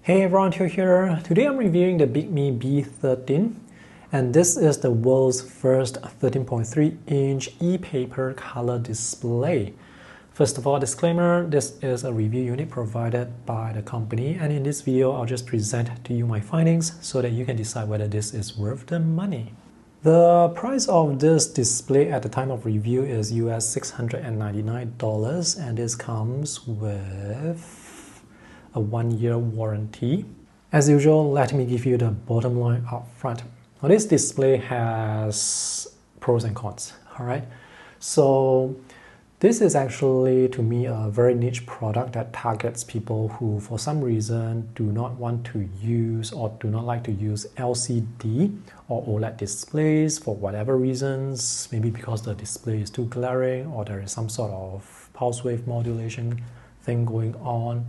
Hey everyone, Theo here. Today I'm reviewing the Bigme B13, and this is the world's first 13.3-inch ePaper color display. First of all, disclaimer, this is a review unit provided by the company, and in this video I'll just present to you my findings so that you can decide whether this is worth the money. The price of this display at the time of review is US $699, and this comes with a 1-year warranty. As usual, let me give you the bottom line up front. Now, this display has pros and cons, all right? So this is actually, to me, a very niche product that targets people who, for some reason, do not want to use or do not like to use LCD or OLED displays for whatever reasons, maybe because the display is too glaring or there is some sort of pulse wave modulation thing going on.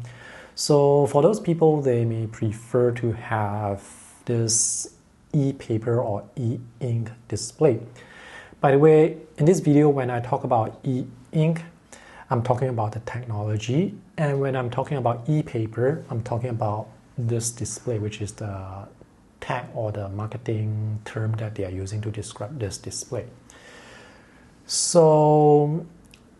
So for those people, they may prefer to have this e-paper or e-ink display. By the way, in this video, when I talk about e-ink, I'm talking about the technology. And when I'm talking about e-paper, I'm talking about this display, which is the tag or the marketing term that they are using to describe this display. So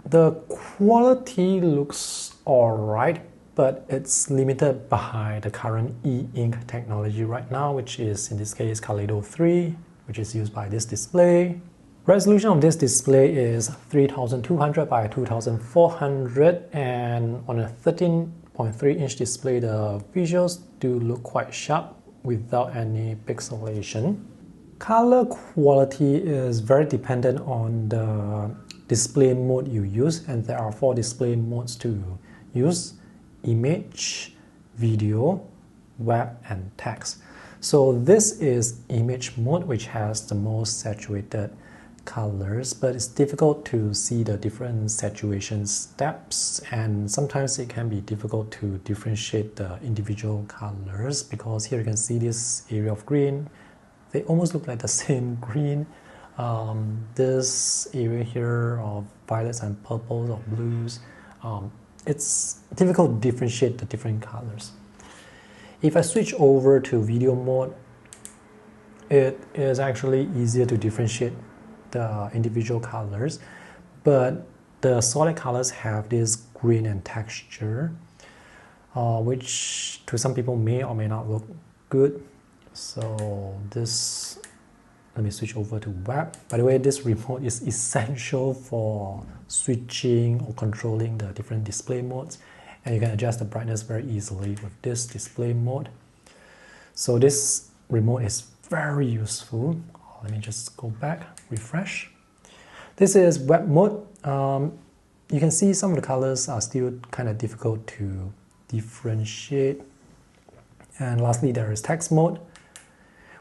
the quality looks all right, but it's limited by the current e-ink technology right now, which is in this case Kaleido 3, which is used by this display. Resolution of this display is 3200 by 2400, and on a 13.3-inch display, the visuals do look quite sharp without any pixelation. Color quality is very dependent on the display mode you use, and there are 4 display modes to use: image, video, web, and text. So this is image mode, which has the most saturated colors, but it's difficult to see the different saturation steps, and sometimes it can be difficult to differentiate the individual colors, because here you can see this area of green. They almost look like the same green. This area here of violets and purples or blues, it's difficult to differentiate the different colors. If I switch over to video mode, it is actually easier to differentiate the individual colors, but the solid colors have this grain and texture, which to some people may or may not look good. So this, let me switch over to web. By the way, this remote is essential for switching or controlling the different display modes, and you can adjust the brightness very easily with this display mode. So this remote is very useful. Let me just go back, refresh. This is web mode. You can see some of the colors are still kind of difficult to differentiate. And lastly, there is text mode,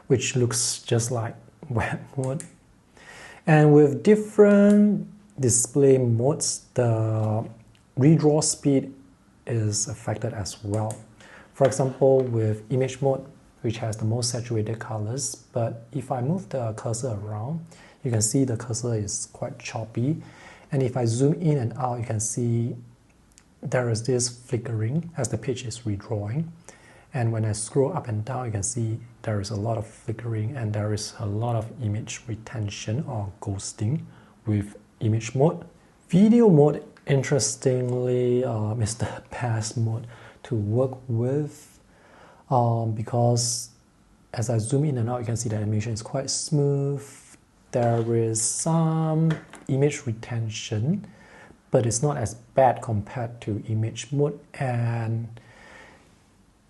which looks just like web mode. And with different display modes, the redraw speed is affected as well. For example, with image mode, which has the most saturated colors, but if I move the cursor around, you can see the cursor is quite choppy. And if I zoom in and out, you can see there is this flickering as the page is redrawing. And when I scroll up and down, you can see there is a lot of flickering, and there is a lot of image retention or ghosting with image mode. Video mode, interestingly, is the best mode to work with, because as I zoom in and out, you can see the animation is quite smooth. There is some image retention, but it's not as bad compared to image mode. And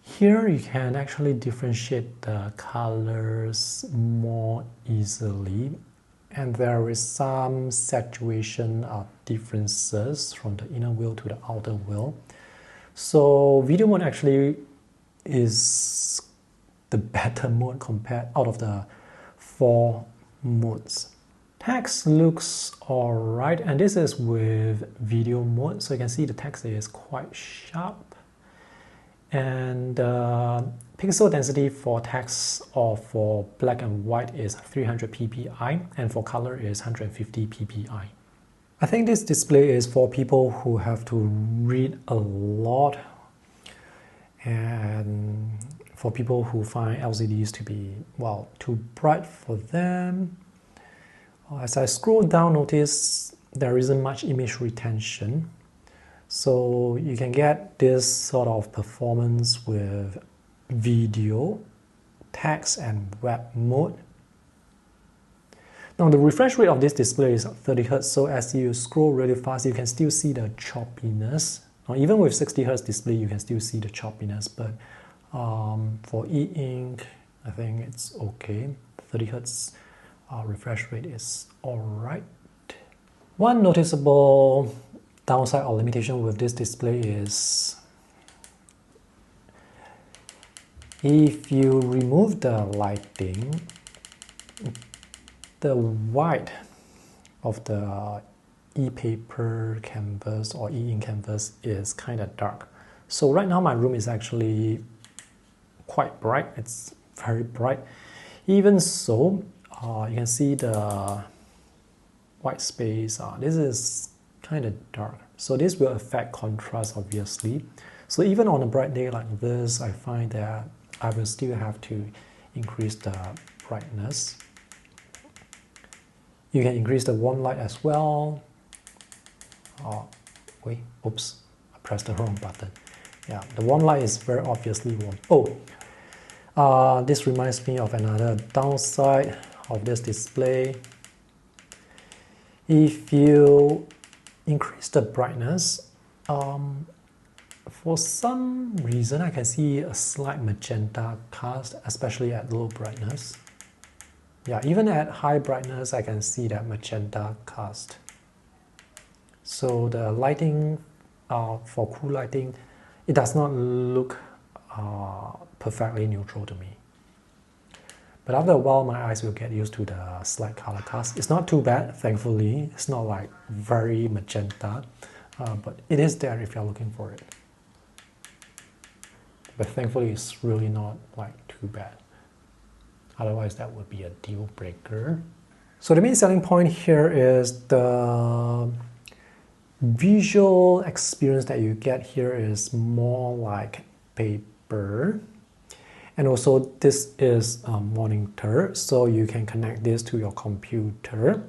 here you can actually differentiate the colors more easily, and there is some saturation differences from the inner wheel to the outer wheel. So video mode actually is the better mode compared out of the 4 modes. Text looks alright, and this is with video mode, so you can see the text is quite sharp. And pixel density for text or for black and white is 300 ppi, and for color is 150 ppi. I think this display is for people who have to read a lot And for people who find LCDs to be, well, too bright for them, as I scroll down, notice there isn't much image retention. So you can get this sort of performance with video, text, and web mode. Now the refresh rate of this display is 30 Hz, so as you scroll really fast, you can still see the choppiness. Now, even with 60 Hz display, you can still see the choppiness, but for e-ink, I think it's okay. 30 Hz refresh rate is alright. One noticeable downside or limitation with this display is if you remove the lighting, the white of the ePaper canvas or e-ink canvas is kind of dark. So right now my room is actually quite bright. It's very bright. Even so, you can see the white space. This is kind of dark. So this will affect contrast, obviously. So even on a bright day like this, I find that I will still have to increase the brightness. You can increase the warm light as well. Wait, oops, I pressed the wrong button. Yeah, the warm light is very obviously warm. This reminds me of another downside of this display. If you increase the brightness, for some reason I can see a slight magenta cast, especially at low brightness. Yeah, even at high brightness, I can see that magenta cast. So the lighting, for cool lighting, it does not look perfectly neutral to me. But after a while, my eyes will get used to the slight color cast. It's not too bad, thankfully. It's not like very magenta, but it is there if you're looking for it. But thankfully, it's really not like too bad. Otherwise, that would be a deal breaker. So the main selling point here is the visual experience that you get here is more like paper. And also this is a monitor, so you can connect this to your computer.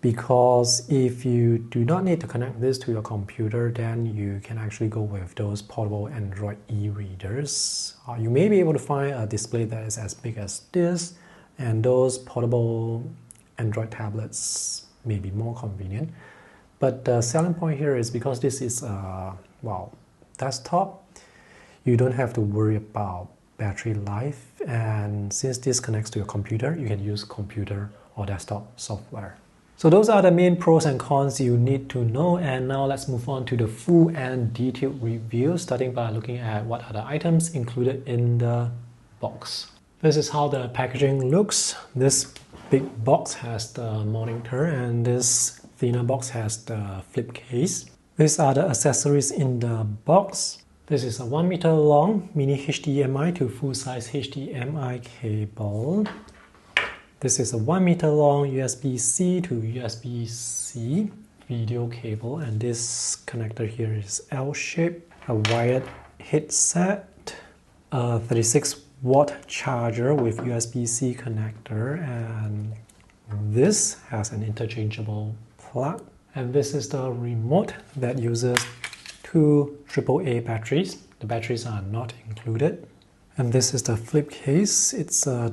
Because if you do not need to connect this to your computer, then you can actually go with those portable Android e-readers. You may be able to find a display that is as big as this, and those portable Android tablets may be more convenient. But the selling point here is because this is a, desktop, you don't have to worry about battery life, and since this connects to your computer, you can use computer or desktop software. So those are the main pros and cons you need to know, and now let's move on to the full and detailed review, starting by looking at what are the items included in the box. This is how the packaging looks. This big box has the monitor, and this thinner box has the flip case. These are the accessories in the box. This is a 1 meter long mini HDMI to full-size HDMI cable. This is a 1 meter long USB-C to USB-C video cable, and this connector here is L-shaped. A wired headset, a 36-watt charger with USB-C connector, and this has an interchangeable plug. And this is the remote that uses two AAA batteries. The batteries are not included. And this is the flip case. It's a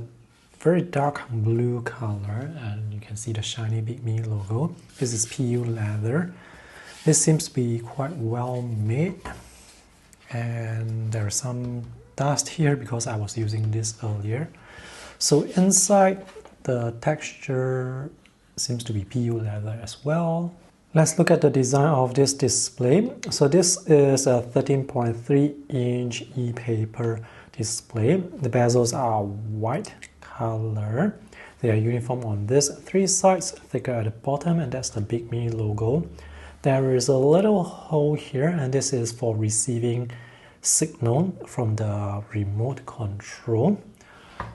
very dark blue color, and you can see the shiny Bigme logo. This is PU leather. This seems to be quite well made, and there's some dust here because I was using this earlier. So inside, the texture seems to be PU leather as well. Let's look at the design of this display. So this is a 13.3-inch ePaper display. The bezels are white color. They are uniform on this three sides, thicker at the bottom, and that's the Bigme logo. There is a little hole here, and this is for receiving signal from the remote control.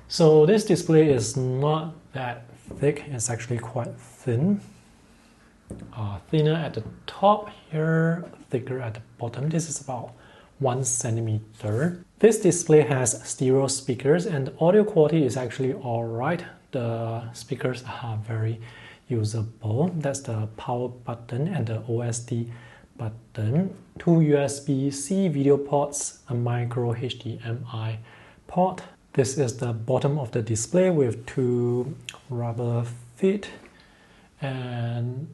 So this display is not that thick, it's actually quite thin. Thinner at the top here, thicker at the bottom. This is about 1 centimeter. This display has stereo speakers and the audio quality is actually alright. The speakers are very usable. That's the power button and the OSD button. 2 USB-C video ports, a micro HDMI port. This is the bottom of the display with 2 rubber feet, and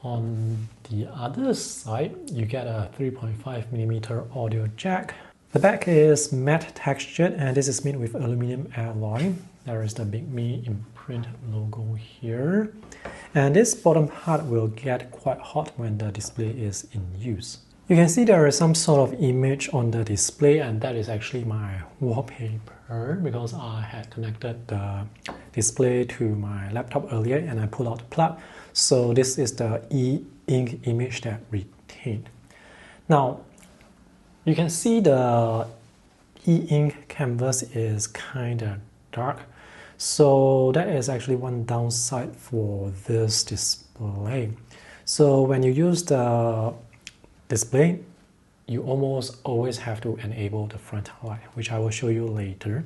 on the other side you get a 3.5mm audio jack. The back is matte textured and this is made with aluminum alloy. There is the Bigme imprint logo here. And this bottom part will get quite hot when the display is in use. You can see there is some sort of image on the display, and that is actually my wallpaper because I had connected the display to my laptop earlier and I pulled out the plug. So this is the e-ink image that retained. Now, you can see the e-ink canvas is kind of dark. So that is actually one downside for this display. So when you use the display, you almost always have to enable the front light, which I will show you later.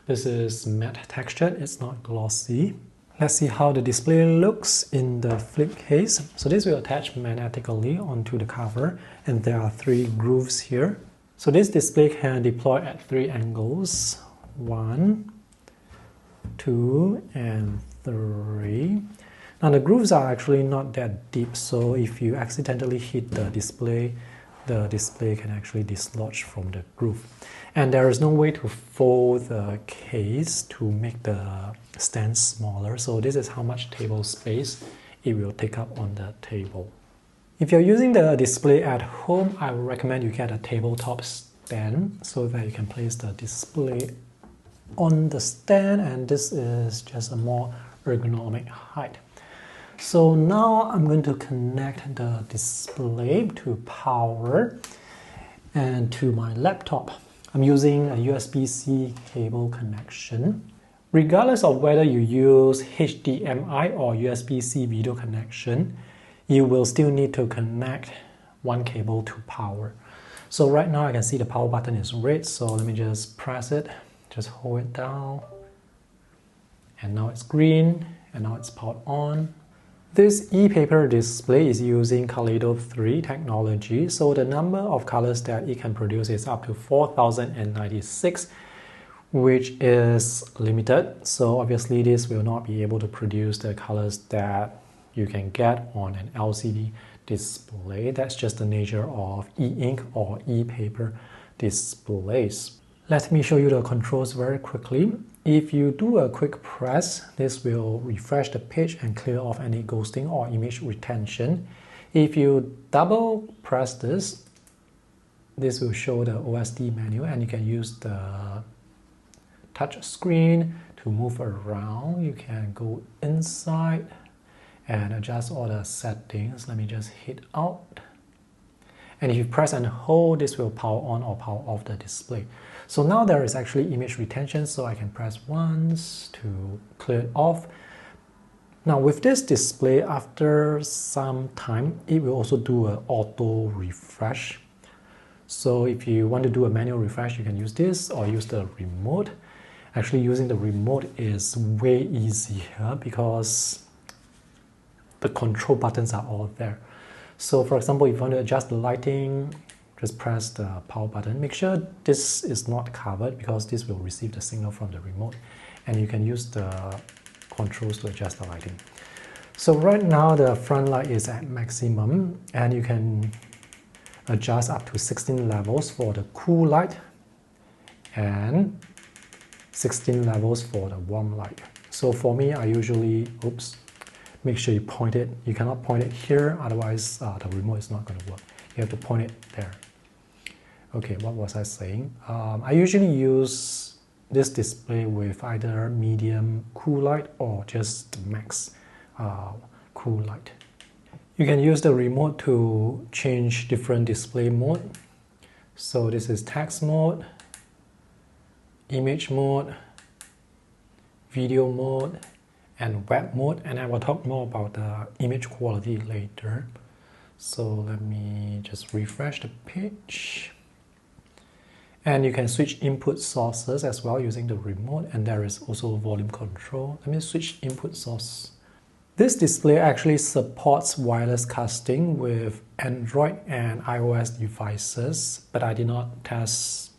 This is matte textured, it's not glossy. Let's see how the display looks in the flip case. So this will attach magnetically onto the cover, and there are 3 grooves here. So this display can deploy at 3 angles, 1, 2, and 3. Now the grooves are actually not that deep, so if you accidentally hit the display can actually dislodge from the groove. And there is no way to fold the case to make the stand smaller, so this is how much table space it will take up on the table. If you're using the display at home, I would recommend you get a tabletop stand so that you can place the display on the stand, and this is just a more ergonomic height. So now I'm going to connect the display to power and to my laptop. I'm using a USB-C cable connection. Regardless of whether you use HDMI or USB-C video connection, you will still need to connect one cable to power. So right now I can see the power button is red, so let me just press it, just hold it down, and now it's green, and now it's powered on. This ePaper display is using Kaleido 3 technology, so the number of colors that it can produce is up to 4096, which is limited. So obviously this will not be able to produce the colors that you can get on an LCD display. That's just the nature of e-ink or ePaper displays. Let me show you the controls very quickly. If you do a quick press, this will refresh the page and clear off any ghosting or image retention. If you double press this, this will show the OSD menu, and you can use the touch screen to move around. You can go inside and adjust all the settings. Let me just hit out. And if you press and hold, this will power on or power off the display. So now there is actually image retention, so I can press once to clear it off. Now with this display, after some time, it will also do an auto refresh. So if you want to do a manual refresh, you can use this or use the remote. Actually, using the remote is way easier because the control buttons are all there. So for example, if you want to adjust the lighting, just press the power button. Make sure this is not covered because this will receive the signal from the remote, and you can use the controls to adjust the lighting. So right now the front light is at maximum, and you can adjust up to 16 levels for the cool light and 16 levels for the warm light. So for me, I usually, make sure you point it. You cannot point it here, otherwise the remote is not going to work. You have to point it there. Okay, what was I saying? I usually use this display with either medium cool light or just max cool light. You can use the remote to change different display mode. So this is text mode, image mode, video mode, and web mode, and I will talk more about the image quality later. So let me just refresh the page. And you can switch input sources as well using the remote, and there is also volume control. Let me switch input source. This display actually supports wireless casting with Android and iOS devices, but I did not test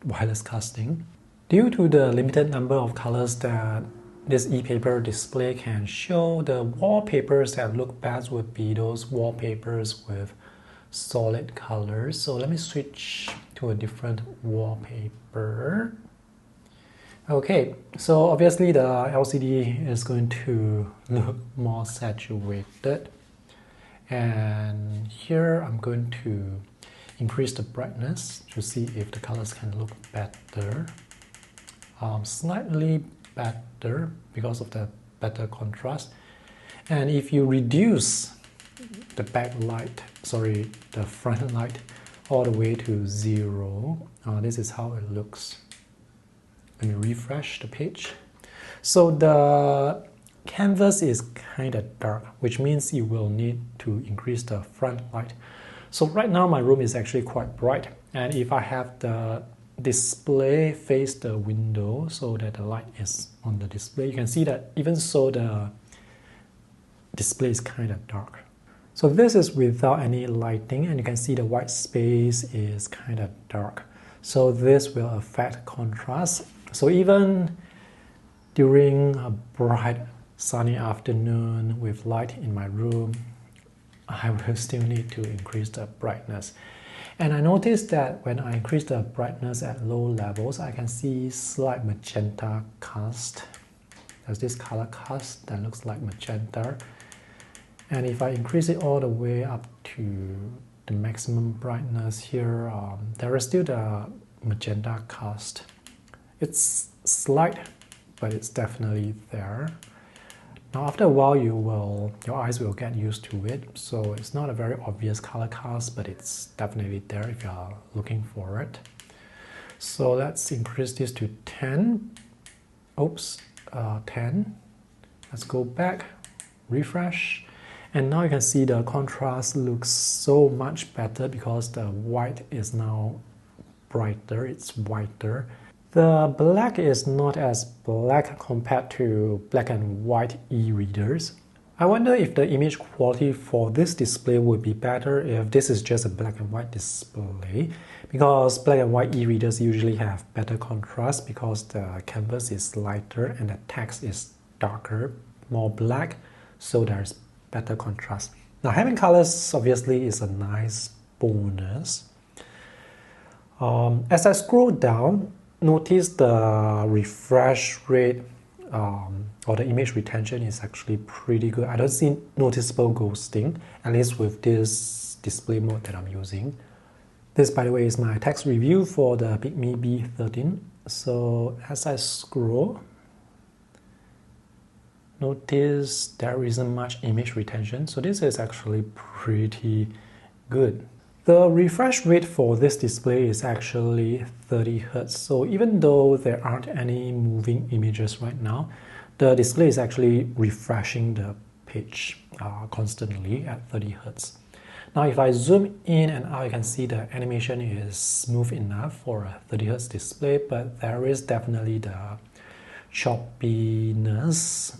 wireless casting. Due to the limited number of colors that this ePaper display can show, the wallpapers that look best would be those wallpapers with solid colors. So let me switch to a different wallpaper. Okay, so obviously the LCD is going to look more saturated. And here I'm going to increase the brightness to see if the colors can look better. Slightly better because of the better contrast. And if you reduce the the front light all the way to 0, this is how it looks. Let me refresh the page. So the canvas is kind of dark, which means you will need to increase the front light. So right now my room is actually quite bright, and if I have the display face the window so that the light is on the display, you can see that even so the display is kind of dark. So this is without any lighting, and you can see the white space is kind of dark. So this will affect contrast. So even during a bright sunny afternoon with light in my room, I will still need to increase the brightness. And I noticed that when I increase the brightness at low levels, I can see slight magenta cast. There's this color cast that looks like magenta. And if I increase it all the way up to the maximum brightness here, there is still the magenta cast. It's slight, but it's definitely there. Now after a while your eyes will get used to it, so it's not a very obvious color cast, but it's definitely there if you're looking for it. So let's increase this to 10. Oops, 10. Let's go back, refresh. And now you can see the contrast looks so much better because the white is now brighter, it's whiter. The black is not as black compared to black and white e-readers. I wonder if the image quality for this display would be better if this is just a black and white display, because black and white e-readers usually have better contrast because the canvas is lighter and the text is darker, more black, so there's better contrast. Now having colors obviously is a nice bonus. As I scroll down, notice the refresh rate or the image retention is actually pretty good. I don't see noticeable ghosting, at least with this display mode that I'm using. This, by the way, is my text review for the Bigme B13. So as I scroll, notice there isn't much image retention. So this is actually pretty good. The refresh rate for this display is actually 30 Hz. So even though there aren't any moving images right now, the display is actually refreshing the page constantly at 30 Hz. Now if I zoom in and out, you can see the animation is smooth enough for a 30 Hz display, but there is definitely the choppiness.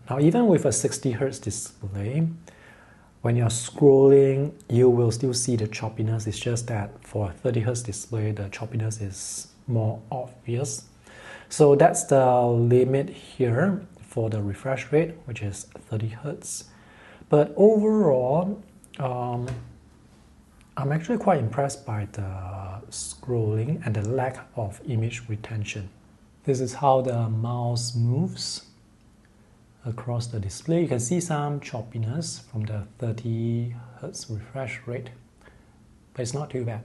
Now even with a 60 Hz display, when you're scrolling, you will still see the choppiness. It's just that for a 30 Hz display, the choppiness is more obvious. So that's the limit here for the refresh rate, which is 30 Hz. But overall, I'm actually quite impressed by the scrolling and the lack of image retention. This is how the mouse moves across the display. You can see some choppiness from the 30 Hz refresh rate, but it's not too bad.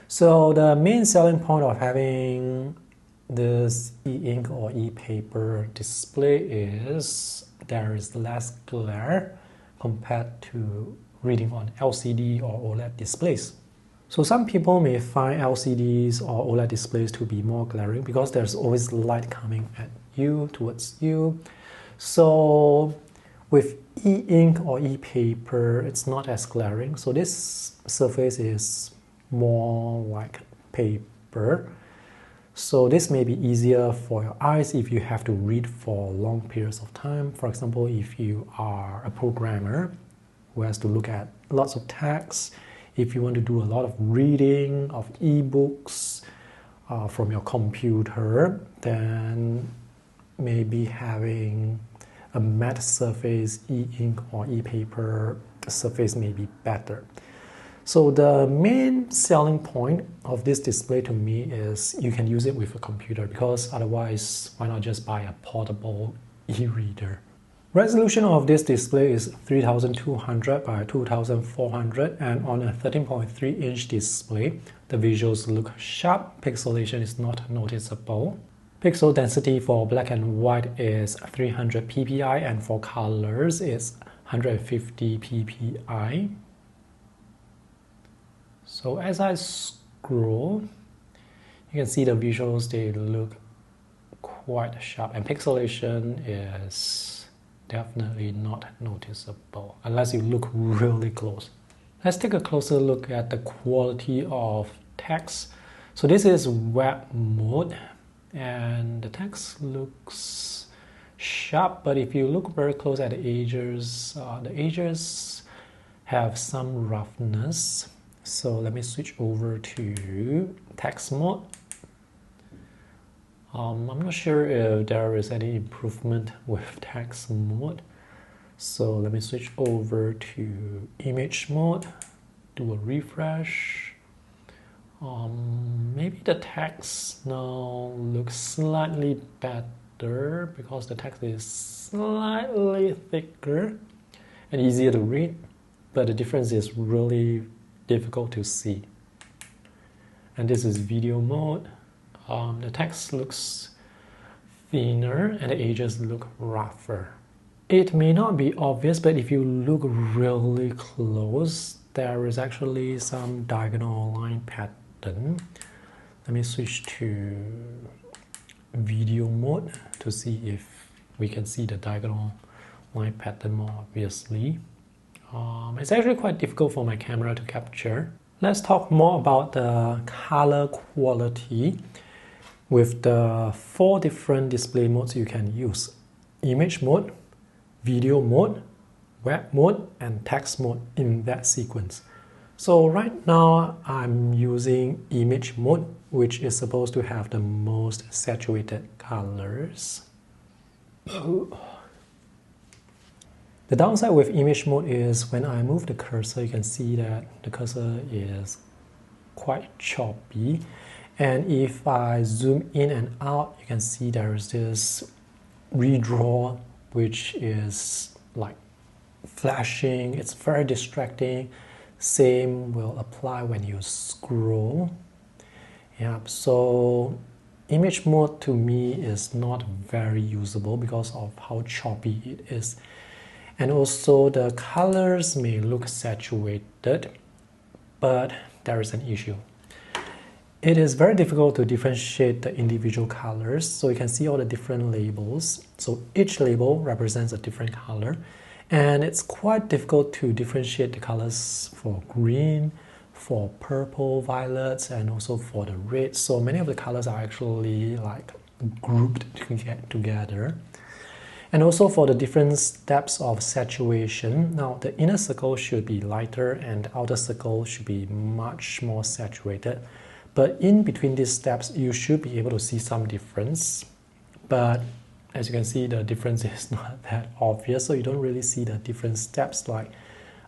So the main selling point of having this e-ink or ePaper display is there is less glare compared to reading on LCD or OLED displays. So some people may find LCDs or OLED displays to be more glaring because there's always light coming at you, towards you. So with e-ink or ePaper, it's not as glaring. So this surface is more like ePaper. So this may be easier for your eyes if you have to read for long periods of time. For example, if you are a programmer who has to look at lots of text, if you want to do a lot of reading of ebooks from your computer, then maybe having a matte surface e-ink or ePaper surface may be better. So the main selling point of this display to me is you can use it with a computer, because otherwise why not just buy a portable e-reader. Resolution of this display is 3200 by 2400, and on a 13.3-inch display, the visuals look sharp, pixelation is not noticeable. Pixel density for black and white is 300 ppi, and for colors is 150 ppi. So as I scroll, you can see the visuals, they look quite sharp, and pixelation is definitely not noticeable unless you look really close. Let's take a closer look at the quality of text. So this is web mode, and the text looks sharp, but if you look very close at the edges have some roughness. So let me switch over to text mode. I'm not sure if there is any improvement with text mode. So let me switch over to image mode, do a refresh. Maybe the text now looks slightly better because the text is slightly thicker and easier to read, but the difference is really difficult to see. And this is video mode. The text looks thinner and the edges look rougher. It may not be obvious, but if you look really close, there is actually some diagonal line pattern. Let me switch to video mode to see if we can see the diagonal line pattern more obviously. It's actually quite difficult for my camera to capture. Let's talk more about the color quality with the 4 different display modes you can use: image mode, video mode, web mode, and text mode in that sequence. So right now I'm using image mode, which is supposed to have the most saturated colors. The downside with image mode is when I move the cursor, you can see that the cursor is quite choppy. And if I zoom in and out, you can see there is this redraw, which is like flashing. It's very distracting. Same will apply when you scroll. Yeah, so image mode to me is not very usable because of how choppy it is. And also the colors may look saturated, but there is an issue. It is very difficult to differentiate the individual colors. So you can see all the different labels. So each label represents a different color. And it's quite difficult to differentiate the colors for green, for purple, violets, and also for the red. So many of the colors are actually like grouped together. And also for the different steps of saturation. Now the inner circle should be lighter and the outer circle should be much more saturated. But in between these steps, you should be able to see some difference. But as you can see, the difference is not that obvious. So you don't really see the different steps like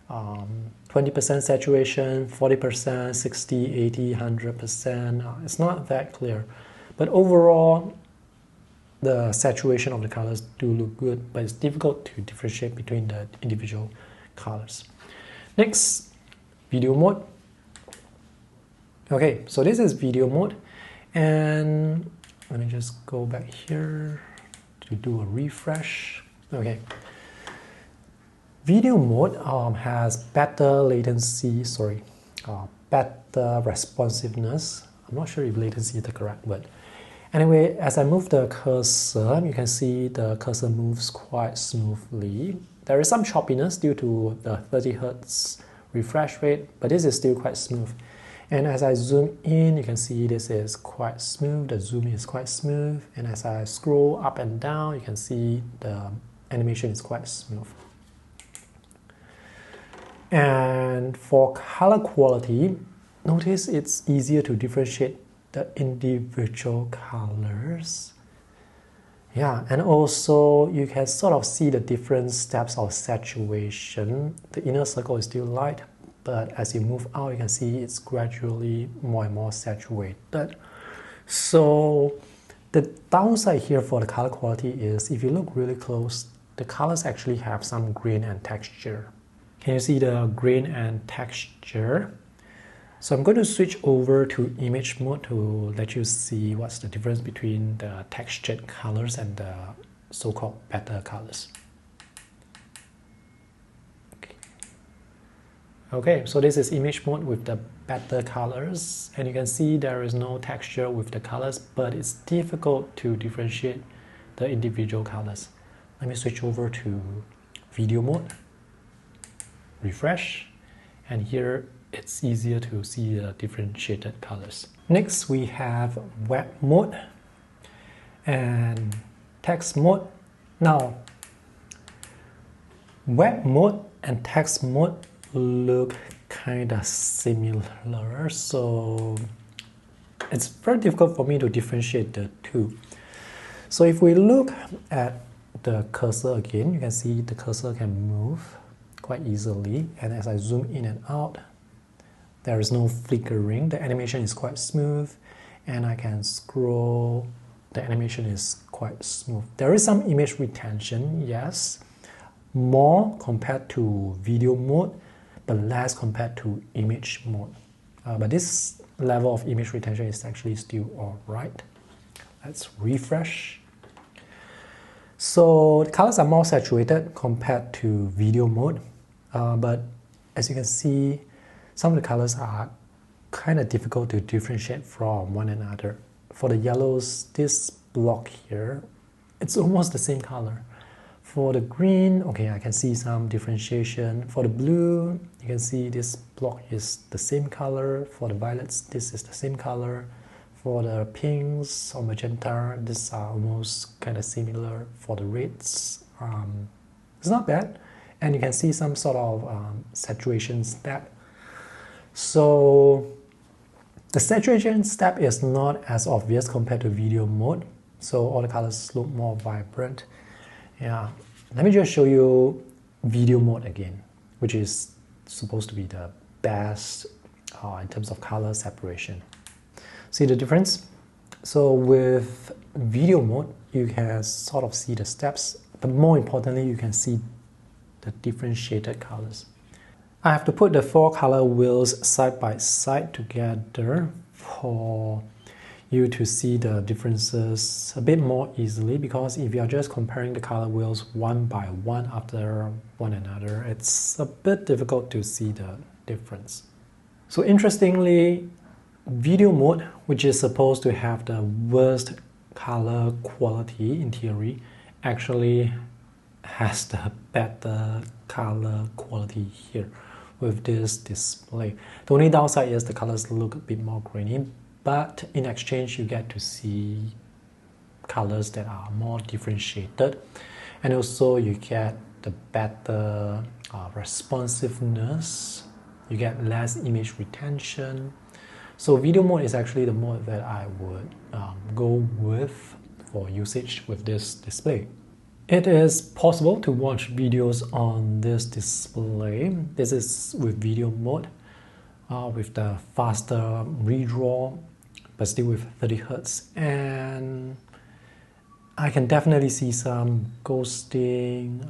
20% saturation, 40%, 60, 80, 100%. It's not that clear. But overall, the saturation of the colors do look good, but it's difficult to differentiate between the individual colors. Next, video mode. Okay, so this is video mode, and let me just go back here to do a refresh. Okay, video mode has better latency, better responsiveness. I'm not sure if latency is the correct word. Anyway, as I move the cursor, you can see the cursor moves quite smoothly. There is some choppiness due to the 30 Hz refresh rate, but this is still quite smooth. And as I zoom in, you can see this is quite smooth, the zoom is quite smooth, and as I scroll up and down, you can see the animation is quite smooth. And for color quality, notice it's easier to differentiate the individual colors. Yeah, and also you can sort of see the different steps of saturation. The inner circle is still light, but as you move out, you can see it's gradually more and more saturated. So the downside here for the color quality is if you look really close, the colors actually have some grain and texture. Can you see the grain and texture? So I'm going to switch over to image mode to let you see what's the difference between the textured colors and the so-called better colors. Okay, so this is image mode with the better colors, and you can see there is no texture with the colors, but it's difficult to differentiate the individual colors. Let me switch over to video mode, refresh, and here it's easier to see the differentiated colors. Next, we have web mode and text mode. Now, web mode and text mode look kind of similar, so it's very difficult for me to differentiate the two. So if we look at the cursor again, you can see the cursor can move quite easily, and as I zoom in and out, there is no flickering. The animation is quite smooth, and I can scroll. The animation is quite smooth. There is some image retention, yes, more compared to video mode, but less compared to image mode. But this level of image retention is actually still alright. Let's refresh. So the colors are more saturated compared to video mode, but as you can see, some of the colors are kind of difficult to differentiate from one another. For the yellows, this block here, it's almost the same color. For the green, okay, I can see some differentiation. For the blue, you can see this block is the same color. For the violets, this is the same color. For the pinks or magenta, these are almost kind of similar. For the reds, it's not bad. And you can see some sort of saturation step. So the saturation step is not as obvious compared to video mode. So all the colors look more vibrant. Yeah, let me just show you video mode again, which is supposed to be the best in terms of color separation. See the difference? So with video mode, you can sort of see the steps, but more importantly, you can see the differentiated colors. I have to put the 4 color wheels side by side together for you to see the differences a bit more easily, because if you are just comparing the color wheels one by one after one another, it's a bit difficult to see the difference. So interestingly, video mode, which is supposed to have the worst color quality in theory, actually has the better color quality here with this display. The only downside is the colors look a bit more grainy, but in exchange you get to see colors that are more differentiated, and also you get the better responsiveness, you get less image retention. So video mode is actually the mode that I would go with for usage with this display. It is possible to watch videos on this display. This is with video mode, with the faster redraw, but still with 30 Hz. And I can definitely see some ghosting,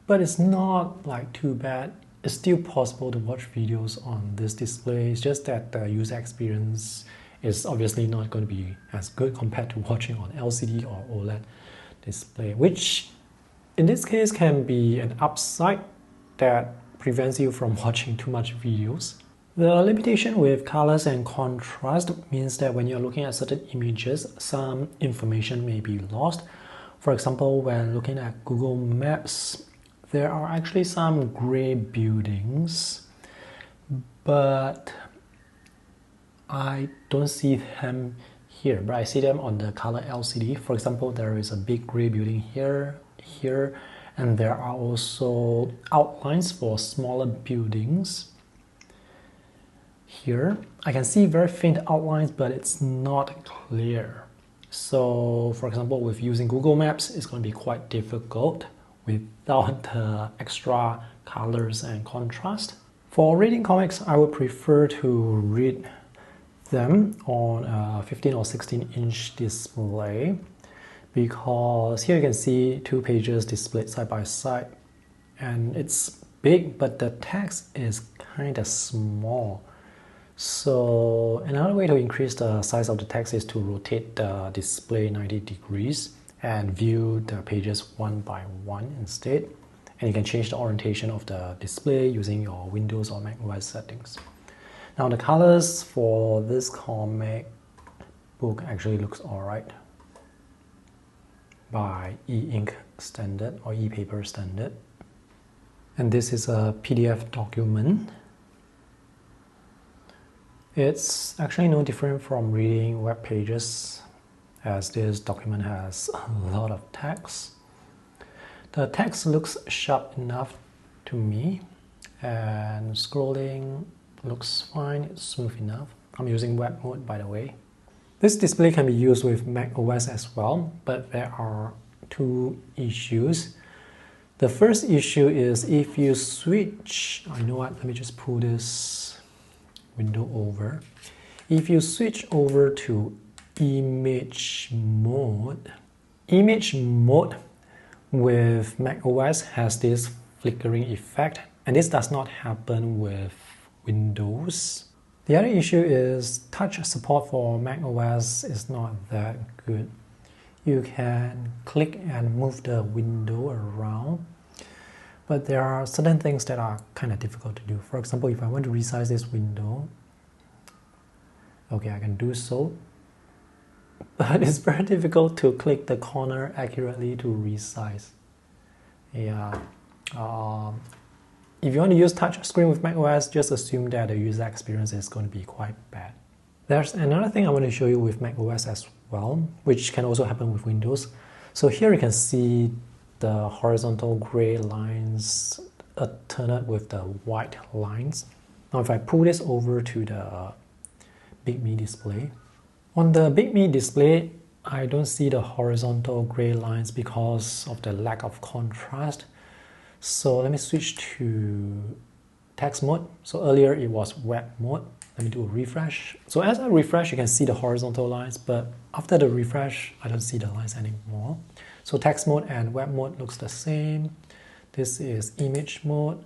but it's not like too bad. It's still possible to watch videos on this display. It's just that the user experience is obviously not going to be as good compared to watching on LCD or OLED display, which in this case can be an upside that prevents you from watching too much videos. The limitation with colors and contrast means that when you're looking at certain images, some information may be lost. For example, when looking at Google Maps, there are actually some gray buildings, but I don't see them here, but I see them on the color LCD. For example, there is a big gray building here, and there are also outlines for smaller buildings. Here, I can see very faint outlines, but it's not clear. So, for example, with using Google Maps, it's going to be quite difficult without the extra colors and contrast. For reading comics, I would prefer to read them on a 15 or 16-inch display, because here you can see 2 pages displayed side by side, and it's big, but the text is kind of small. So another way to increase the size of the text is to rotate the display 90 degrees and view the pages one by one instead. And you can change the orientation of the display using your Windows or macOS settings. Now the colors for this comic book actually looks alright by e-ink standard or ePaper standard. And this is a PDF document. It's actually no different from reading web pages, as this document has a lot of text. The text looks sharp enough to me, and scrolling looks fine, it's smooth enough. I'm using web mode, by the way. This display can be used with macOS as well, but there are 2 issues. The first issue is if you switch, you know what, let me just pull this window over. If you switch over to image mode with macOS has this flickering effect, and this does not happen with Windows. The other issue is touch support for macOS is not that good. You can click and move the window around, but there are certain things that are kind of difficult to do. For example, if I want to resize this window, okay, I can do so, but it's very difficult to click the corner accurately to resize. Yeah. If you want to use touch screen with macOS, just assume that the user experience is going to be quite bad. There's another thing I want to show you with macOS as well, which can also happen with Windows. So here you can see the horizontal gray lines alternate with the white lines. Now if I pull this over to the Bigme display, on the Bigme display, I don't see the horizontal gray lines because of the lack of contrast. So let me switch to text mode. So earlier it was web mode. Let me do a refresh. So as I refresh, you can see the horizontal lines, but after the refresh, I don't see the lines anymore. So text mode and web mode looks the same. This is image mode.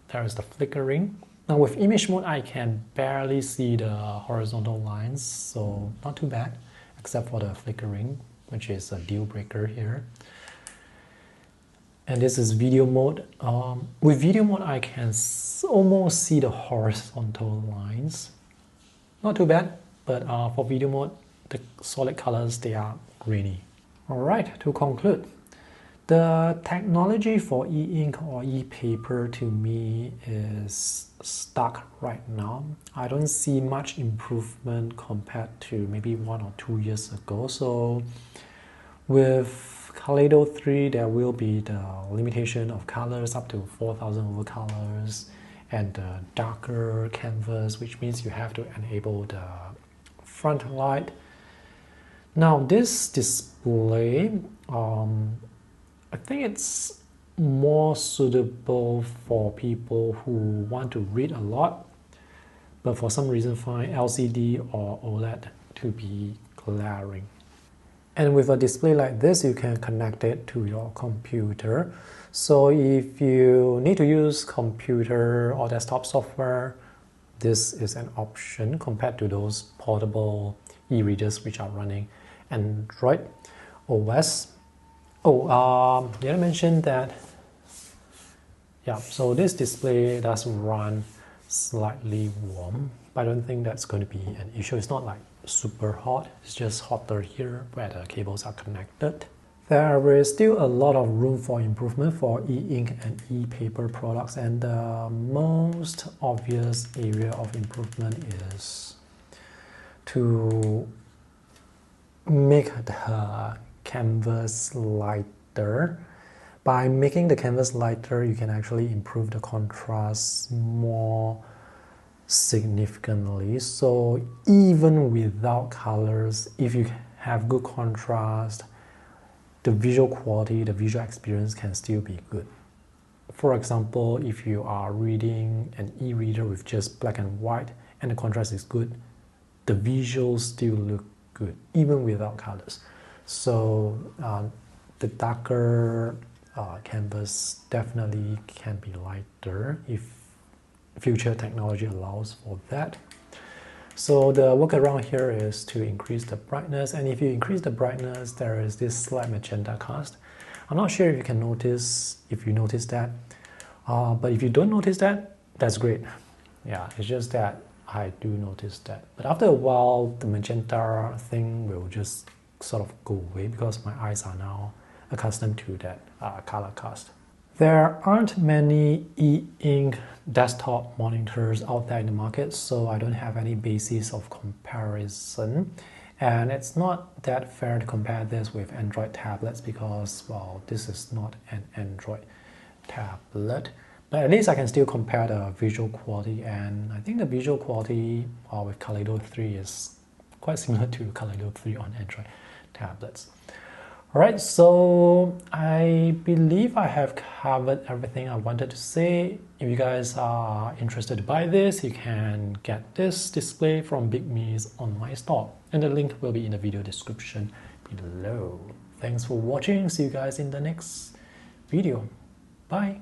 There is the flickering. Now with image mode, I can barely see the horizontal lines, so not too bad, except for the flickering, which is a deal breaker here. And this is video mode. With video mode, I can almost see the horizontal lines. Not too bad, but for video mode, the solid colors, they are grainy. All right, to conclude, the technology for e-ink or e-paper to me is stuck right now. I don't see much improvement compared to maybe 1 or 2 years ago. So with Kaleido 3, there will be the limitation of colors up to 4,000 over colors and the darker canvas, which means you have to enable the front light. Now this display, I think it's more suitable for people who want to read a lot, but for some reason find LCD or OLED to be glaring. And with a display like this, you can connect it to your computer. So if you need to use computer or desktop software, this is an option compared to those portable e-readers which are running Android OS. Did I mention that? Yeah, so this display does run slightly warm, but I don't think that's going to be an issue. It's not like super hot, it's just hotter here where the cables are connected. There is still a lot of room for improvement for e-ink and ePaper products, and the most obvious area of improvement is to make the canvas lighter. By making the canvas lighter, you can actually improve the contrast more significantly. So even without colors, if you have good contrast, the visual quality, the visual experience can still be good. For example, if you are reading an e-reader with just black and white and the contrast is good, the visuals still look good, even without colors. So the darker canvas definitely can be lighter if future technology allows for that. So the workaround here is to increase the brightness, and if you increase the brightness, there is this slight magenta cast. I'm not sure if you can notice, if you notice that, but if you don't notice that, that's great. Yeah, it's just that I do notice that. But after a while, the magenta thing will just sort of go away because my eyes are now accustomed to that color cast. There aren't many e-ink desktop monitors out there in the market, so I don't have any basis of comparison. And it's not that fair to compare this with Android tablets because, well, this is not an Android tablet. But at least I can still compare the visual quality, and I think the visual quality with Kaleido 3 is quite similar to Kaleido 3 on Android tablets. Alright, so I believe I have covered everything I wanted to say. If you guys are interested to buy this, you can get this display from Bigme's online store, and the link will be in the video description below. Thanks for watching. See you guys in the next video. Bye.